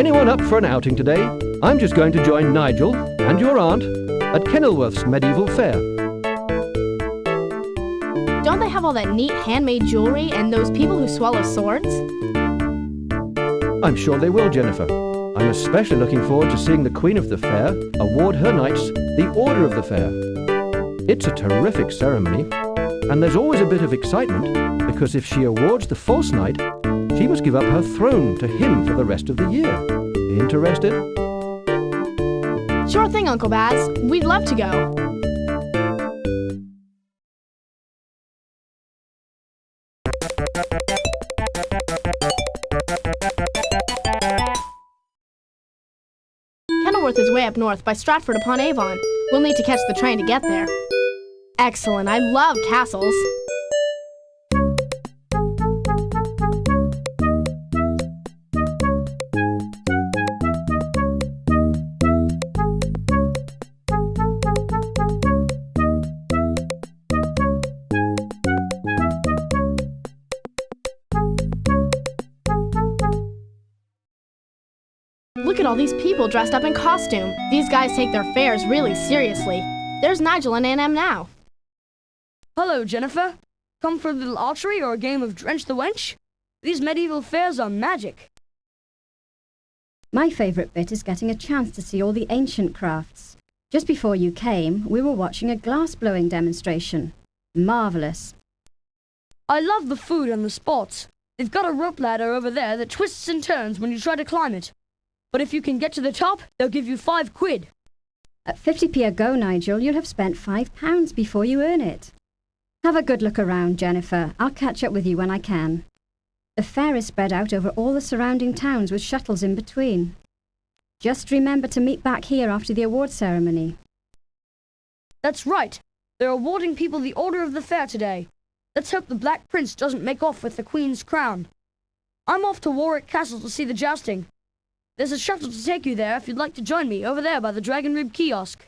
Anyone up for an outing today? I'm just going to join Nigel and your aunt at Kenilworth's medieval fair. Don't they have all that neat handmade jewelry and those people who swallow swords? I'm sure they will, Jennifer. I'm especially looking forward to seeing the Queen of the Fair award her knights the Order of the Fair. It's a terrific ceremony, and there's always a bit of excitement because if she awards the false knight, she must give up her throne to him for the rest of the year. Interested? Sure thing, Uncle Baz. We'd love to go. Kenilworth is way up north by Stratford-upon-Avon. We'll need to catch the train to get there. Excellent. I love castles. Look at all these people dressed up in costume. These guys take their fairs really seriously. There's Nigel and Aunt Em now. Hello, Jennifer. Come for a little archery or a game of Drench the Wench? These medieval fairs are magic. My favourite bit is getting a chance to see all the ancient crafts. Just before you came, we were watching a glass-blowing demonstration. Marvellous. I love the food and the sports. They've got a rope ladder over there that twists and turns when you try to climb it. But if you can get to the top, they'll give you 5 quid. At 50p a go, Nigel, you'll have spent £5 before you earn it. Have a good look around, Jennifer. I'll catch up with you when I can. The fair is spread out over all the surrounding towns with shuttles in between. Just remember to meet back here after the award ceremony. That's right. They're awarding people the Order of the Fair today. Let's hope the Black Prince doesn't make off with the Queen's crown. I'm off to Warwick Castle to see the jousting. There's a shuttle to take you there if you'd like to join me over there by the Dragon Rib kiosk.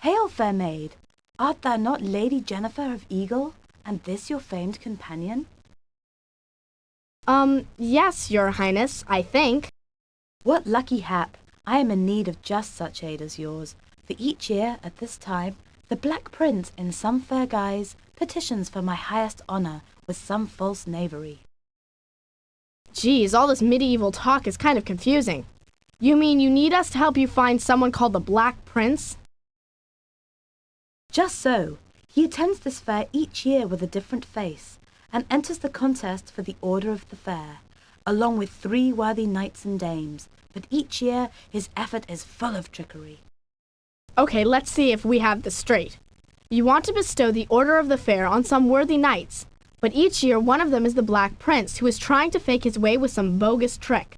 Hail, fair maid! Art thou not Lady Jennifer of Eagle, and this your famed companion? Yes, Your Highness, I think. What lucky hap! I am in need of just such aid as yours, for each year, at this time, the Black Prince, in some fair guise, petitions for my highest honour with some false knavery. Geez, all this medieval talk is kind of confusing. You mean you need us to help you find someone called the Black Prince? Just so. He attends this fair each year with a different face, and enters the contest for the Order of the Fair, along with 3 worthy knights and dames, but each year his effort is full of trickery. Okay, let's see if we have this straight. You want to bestow the Order of the Fair on some worthy knights, but each year one of them is the Black Prince, who is trying to fake his way with some bogus trick.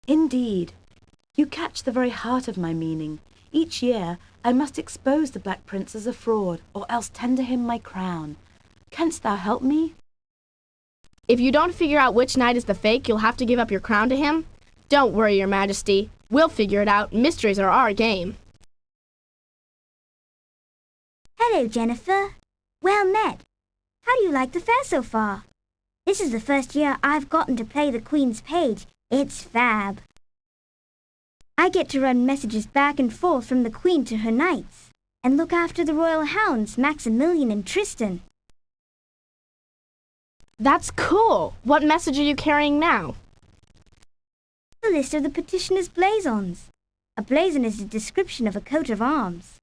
Indeed. You catch the very heart of my meaning. Each year I must expose the Black Prince as a fraud, or else tender him my crown. Canst thou help me? If you don't figure out which knight is the fake, you'll have to give up your crown to him. Don't worry, Your Majesty. We'll figure it out. Mysteries are our game. Hello, Jennifer. Well met. How do you like the fair so far? This is the first year I've gotten to play the Queen's page. It's fab. I get to run messages back and forth from the Queen to her knights, and look after the royal hounds, Maximilian and Tristan. That's cool. What message are you carrying now? The list of the petitioner's blazons. A blazon is a description of a coat of arms.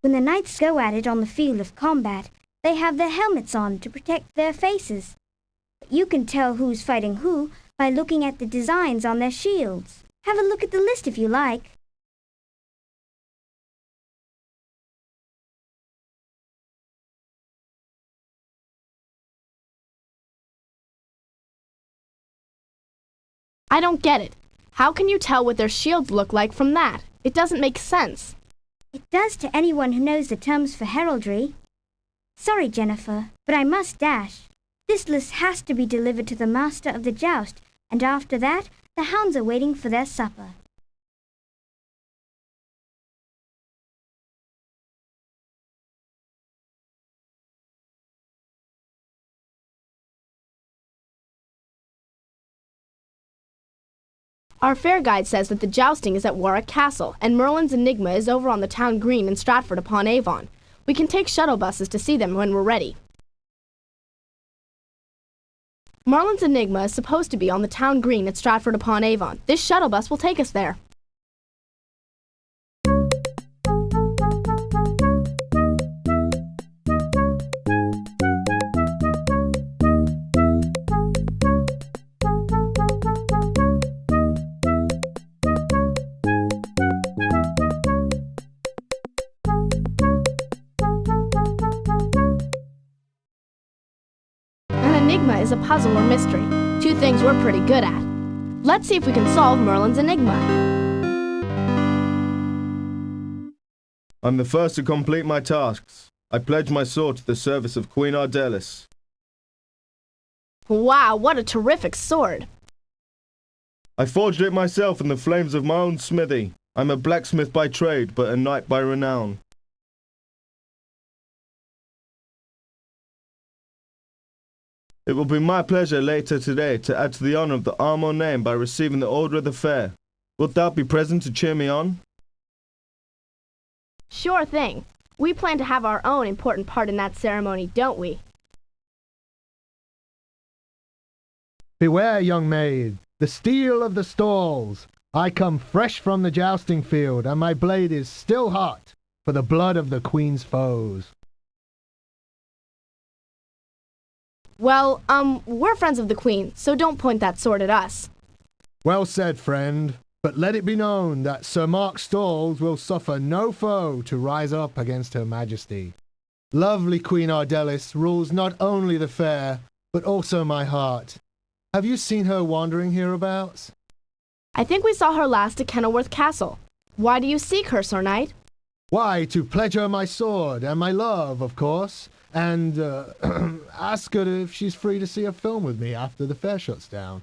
When the knights go at it on the field of combat, they have their helmets on to protect their faces. But you can tell who's fighting who by looking at the designs on their shields. Have a look at the list if you like. I don't get it. How can you tell what their shields look like from that? It doesn't make sense. It does to anyone who knows the terms for heraldry. Sorry, Jennifer, but I must dash. This list has to be delivered to the master of the joust, and after that, the hounds are waiting for their supper. Our fair guide says that the jousting is at Warwick Castle, and Merlin's Enigma is over on the town green in Stratford-upon-Avon. We can take shuttle buses to see them when we're ready. Merlin's Enigma is supposed to be on the town green at Stratford-upon-Avon. This shuttle bus will take us there. Enigma is a puzzle or mystery, two things we're pretty good at. Let's see if we can solve Merlin's Enigma. I'm the first to complete my tasks. I pledge my sword to the service of Queen Ardelis. Wow, what a terrific sword! I forged it myself in the flames of my own smithy. I'm a blacksmith by trade, but a knight by renown. It will be my pleasure later today to add to the honor of the Armor name by receiving the Order of the Fair. Wilt thou be present to cheer me on? Sure thing. We plan to have our own important part in that ceremony, don't we? Beware, young maid, the steel of the stalls. I come fresh from the jousting field, and my blade is still hot for the blood of the Queen's foes. Well, we're friends of the Queen, so don't point that sword at us. Well said, friend, but let it be known that Sir Mark Stalls will suffer no foe to rise up against Her Majesty. Lovely Queen Ardelis rules not only the fair, but also my heart. Have you seen her wandering hereabouts? I think we saw her last at Kenilworth Castle. Why do you seek her, Sir Knight? Why, to pledge her my sword and my love, of course, and ask her if she's free to see a film with me after the fair shuts down.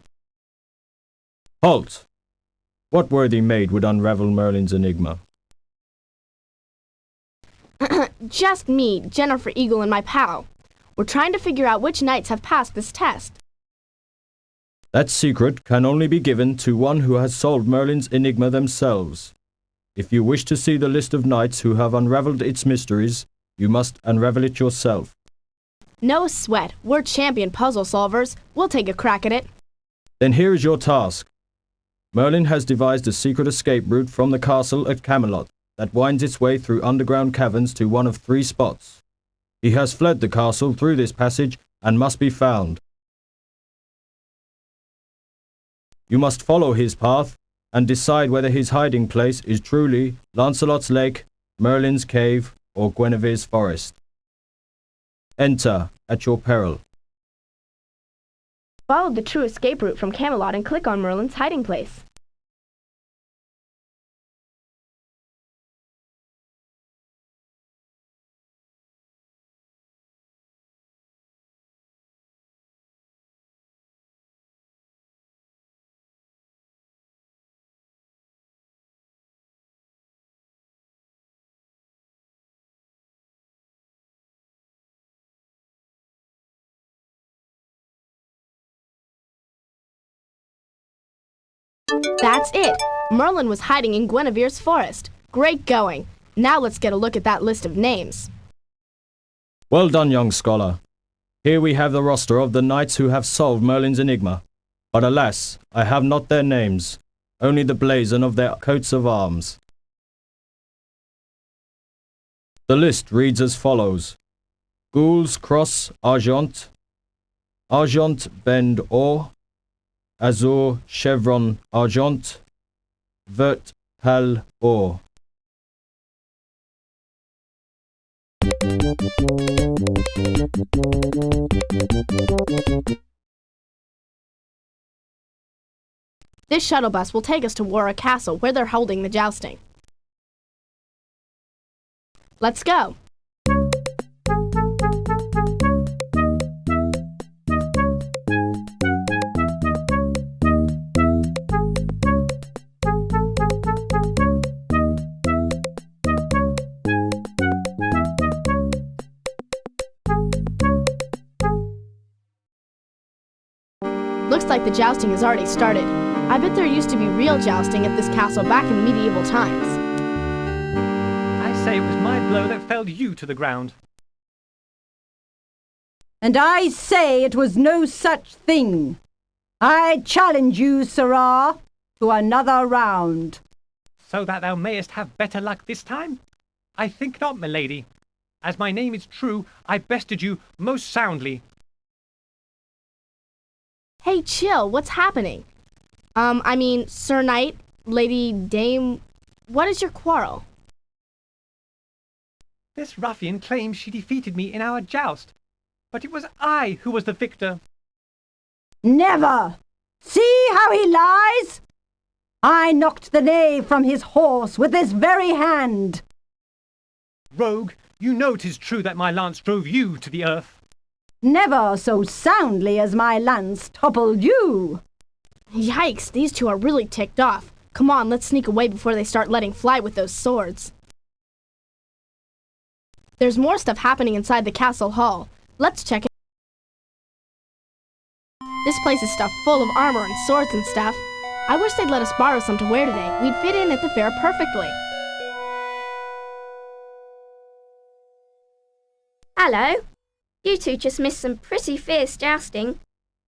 Halt! What worthy maid would unravel Merlin's enigma? Just me, Jennifer Eagle, and my pal. We're trying to figure out which knights have passed this test. That secret can only be given to one who has solved Merlin's enigma themselves. If you wish to see the list of knights who have unraveled its mysteries, you must unravel it yourself. No sweat. We're champion puzzle solvers. We'll take a crack at it. Then here is your task. Merlin has devised a secret escape route from the castle at Camelot that winds its way through underground caverns to one of 3 spots. He has fled the castle through this passage and must be found. You must follow his path and decide whether his hiding place is truly Lancelot's Lake, Merlin's Cave, or Guinevere's Forest. Enter at your peril. Follow the true escape route from Camelot and click on Merlin's hiding place. That's it! Merlin was hiding in Guinevere's forest. Great going. Now let's get a look at that list of names. Well done, young scholar. Here we have the roster of the knights who have solved Merlin's enigma. But alas, I have not their names, only the blazon of their coats of arms. The list reads as follows. Gules Cross Argent, Argent Bend Or, Azur Chevron Argent, Vert Pal Or. This shuttle bus will take us to Warwick Castle, where they're holding the jousting. Let's go! Looks like the jousting has already started. I bet there used to be real jousting at this castle back in medieval times. I say it was my blow that felled you to the ground. And I say it was no such thing. I challenge you, sirrah, to another round. So that thou mayest have better luck this time? I think not, milady. As my name is true, I bested you most soundly. Hey, chill, what's happening? Sir Knight, Lady Dame, what is your quarrel? This ruffian claims she defeated me in our joust, but it was I who was the victor. Never! See how he lies? I knocked the knave from his horse with this very hand. Rogue, you know 'tis true that my lance drove you to the earth. Never so soundly as my lance toppled you. Yikes, these two are really ticked off. Come on, let's sneak away before they start letting fly with those swords. There's more stuff happening inside the castle hall. Let's check it. This place is stuffed full of armor and swords and stuff. I wish they'd let us borrow some to wear today. We'd fit in at the fair perfectly. Hello. You two just missed some pretty fierce jousting.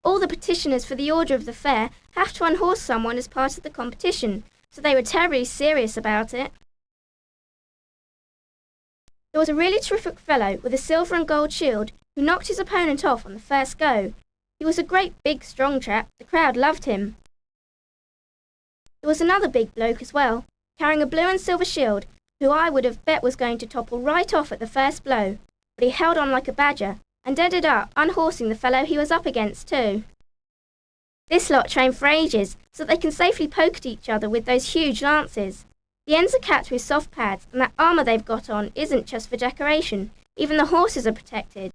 All the petitioners for the order of the fair have to unhorse someone as part of the competition, so they were terribly serious about it. There was a really terrific fellow with a silver and gold shield who knocked his opponent off on the first go. He was a great big strong chap. The crowd loved him. There was another big bloke as well, carrying a blue and silver shield, who I would have bet was going to topple right off at the first blow, but he held on like a badger and ended up unhorsing the fellow he was up against too. This lot train for ages so that they can safely poke at each other with those huge lances. The ends are capped with soft pads, and that armour they've got on isn't just for decoration. Even the horses are protected.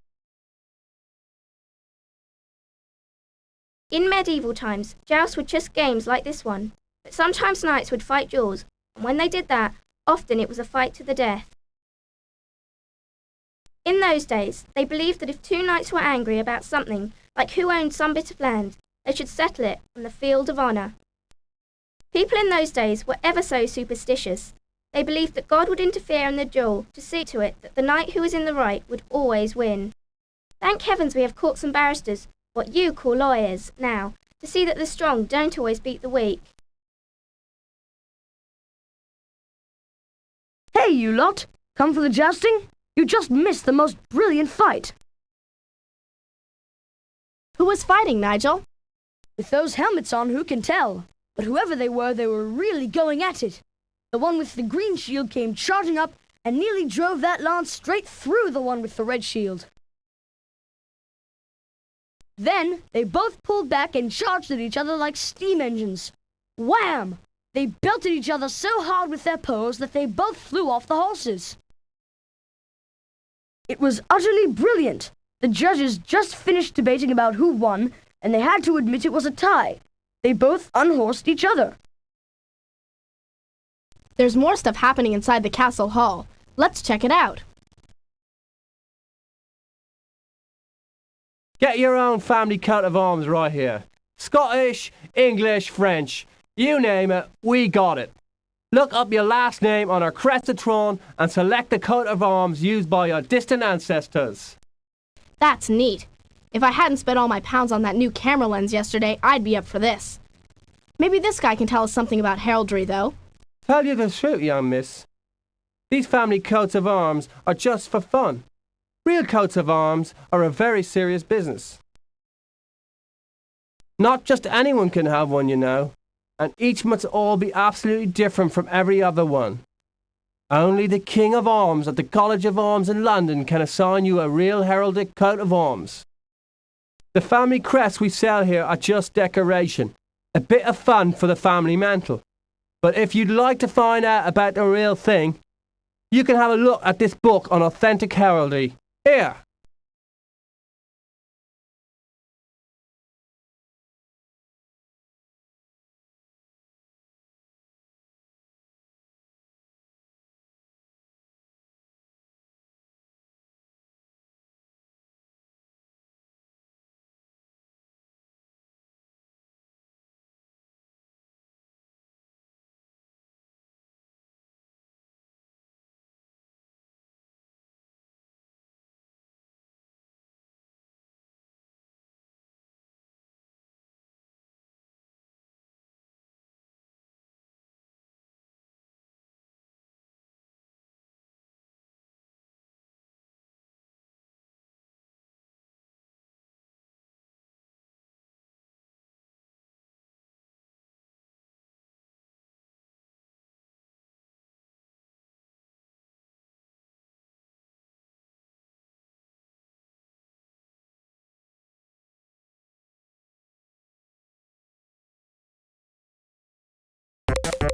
In medieval times, jousts were just games like this one, but sometimes knights would fight duels, and when they did that, often it was a fight to the death. In those days, they believed that if two knights were angry about something, like who owned some bit of land, they should settle it on the field of honour. People in those days were ever so superstitious. They believed that God would interfere in the duel to see to it that the knight who was in the right would always win. Thank heavens we have courts and barristers, what you call lawyers, now, to see that the strong don't always beat the weak. Hey, you lot! Come for the jousting? You just missed the most brilliant fight. Who was fighting, Nigel? With those helmets on, who can tell? But whoever they were really going at it. The one with the green shield came charging up and nearly drove that lance straight through the one with the red shield. Then they both pulled back and charged at each other like steam engines. Wham! They belted each other so hard with their paws that they both flew off the horses. It was utterly brilliant. The judges just finished debating about who won, and they had to admit it was a tie. They both unhorsed each other. There's more stuff happening inside the castle hall. Let's check it out. Get your own family coat of arms right here. Scottish, English, French. You name it, we got it. Look up your last name on our crest of Tron and select the coat of arms used by your distant ancestors. That's neat. If I hadn't spent all my pounds on that new camera lens yesterday, I'd be up for this. Maybe this guy can tell us something about heraldry, though. Tell you the truth, young miss. These family coats of arms are just for fun. Real coats of arms are a very serious business. Not just anyone can have one, you know, and each must all be absolutely different from every other one. Only the King of Arms at the College of Arms in London can assign you a real heraldic coat of arms. The family crests we sell here are just decoration, a bit of fun for the family mantle. But if you'd like to find out about the real thing, you can have a look at this book on authentic heraldry. Here!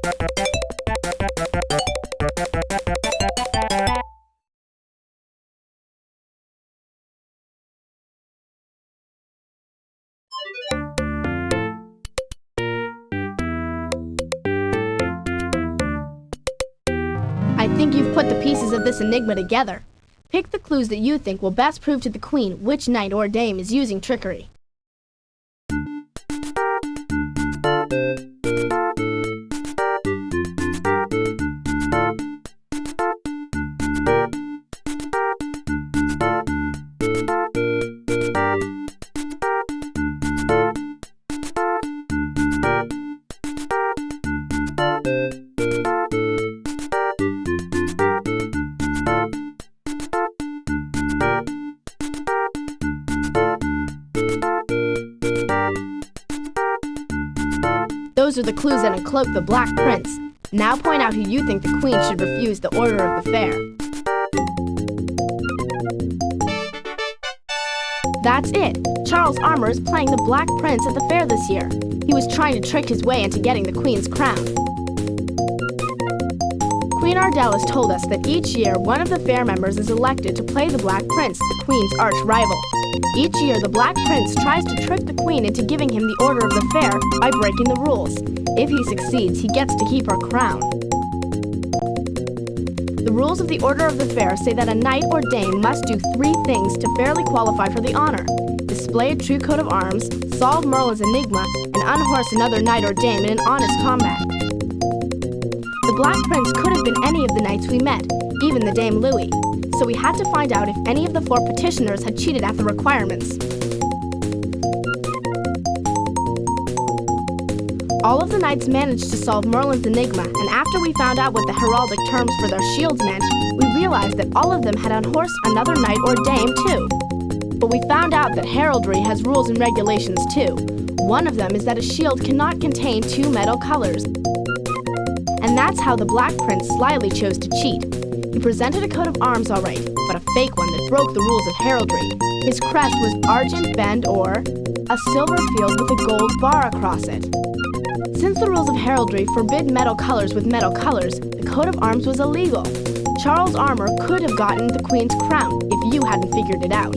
I think you've put the pieces of this enigma together. Pick the clues that you think will best prove to the Queen which knight or dame is using trickery. Those are the clues that uncloak the Black Prince. Now point out who you think the Queen should refuse the order of the fair. That's it! Charles Armour is playing the Black Prince at the fair this year. He was trying to trick his way into getting the Queen's crown. Queen Ardellis told us that each year one of the fair members is elected to play the Black Prince, the Queen's arch rival. Each year the Black Prince tries to trick the Queen into giving him the order of the fair by breaking the rules. If he succeeds, he gets to keep her crown. The rules of the Order of the Fair say that a knight or dame must do 3 things to fairly qualify for the honor: display a true coat of arms, solve Merlin's enigma, and unhorse another knight or dame in an honest combat. The Black Prince could have been any of the knights we met, even the Dame Louis, so we had to find out if any of the 4 petitioners had cheated at the requirements. All of the knights managed to solve Merlin's enigma, and after we found out what the heraldic terms for their shields meant, we realized that all of them had unhorsed another knight or dame too. But we found out that heraldry has rules and regulations too. One of them is that a shield cannot contain 2 metal colors. And that's how the Black Prince slyly chose to cheat. He presented a coat of arms all right, but a fake one that broke the rules of heraldry. His crest was argent bend or a silver field with a gold bar across it. Since the rules of heraldry forbid metal colors with metal colors, the coat of arms was illegal. Charles Armour could have gotten the Queen's crown if you hadn't figured it out.